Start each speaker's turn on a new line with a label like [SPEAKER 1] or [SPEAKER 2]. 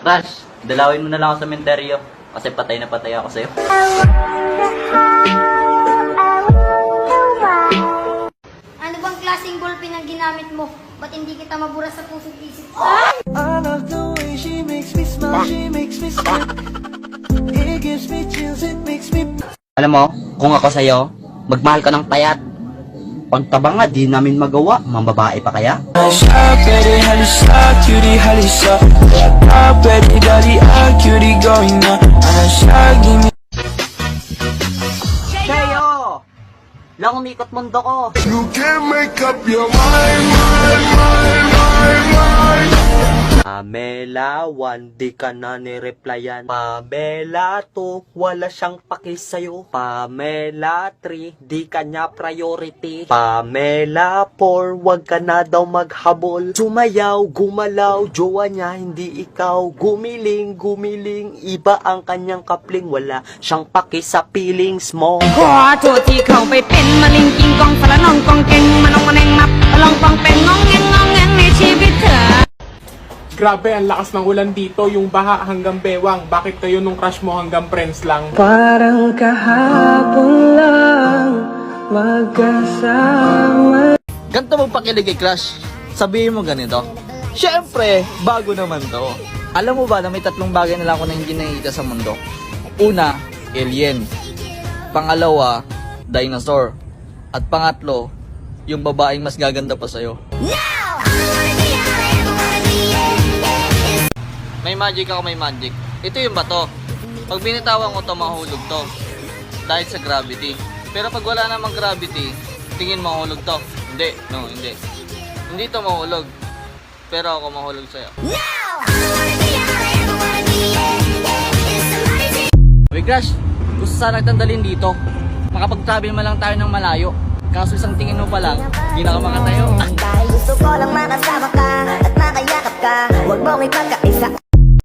[SPEAKER 1] Crush, dalawin mo na lang ako sa menteryo. Kasi patay na patay ako sa'yo.
[SPEAKER 2] Ano bang klaseng ballpen ang ginamit mo? Ba't hindi kita mabura sa puso't isip?
[SPEAKER 3] I love the way she makes me smile, she makes me smile. It gives me chills, it makes me...
[SPEAKER 4] Alam mo, kung ako sa'yo, magmahal ka ng payat. Ang taba nga, di namin magawa. Mambabae pa kaya? Cheyo! Lang umikot mundo ko.
[SPEAKER 5] You can't make up your mind, mind.
[SPEAKER 4] Pamela 1, di ka na nireplyan. Pamela 2, wala siyang paki sa'yo. Pamela 3, di ka niya priority. Pamela 4, wag ka na daw maghabol. Sumayaw, gumalaw, jowa niya, hindi ikaw. Gumiling, iba ang kanyang kapling. Wala siyang paki sa feelings mo.
[SPEAKER 6] ขอโทษที่เข้าไปเป็นมะเร็งกิงกองสารนองกองเก่งมานองมะเร็งมับลองปองเป็นงองแงงในชีวิตเธอ
[SPEAKER 7] Grabe, ang lakas ng ulan dito, yung baha hanggang bewang. Bakit kayo nung crush mo hanggang friends lang?
[SPEAKER 3] Parang kahapon lang magkasama.
[SPEAKER 8] Ganito magpakilig kay Crush. Sabihin mo ganito. Siyempre, bago naman to. Alam mo ba na may 3 bagay na lang ako na hindi nakikita sa mundo? Una, alien. Pangalawa, dinosaur. At pangatlo, yung babaeng mas gaganda pa sa'yo. May magic ako, may magic. Ito yung bato. Pag binitawan ko to, mahulog to. Dahil sa gravity. Pero pag wala namang gravity, tingin mahulog to. Hindi, no, hindi. Hindi to mahulog. Pero ako mahulog sa'yo. Uy, Crush, gusto sana kitang dalhin dito. Makapag-travel man lang tayo ng malayo. Kaso isang tingin mo pa lang, hindi na ka makatayo.
[SPEAKER 9] Dahil gusto ko lang makasama ka at makayakap ka. Huwag mong ipagka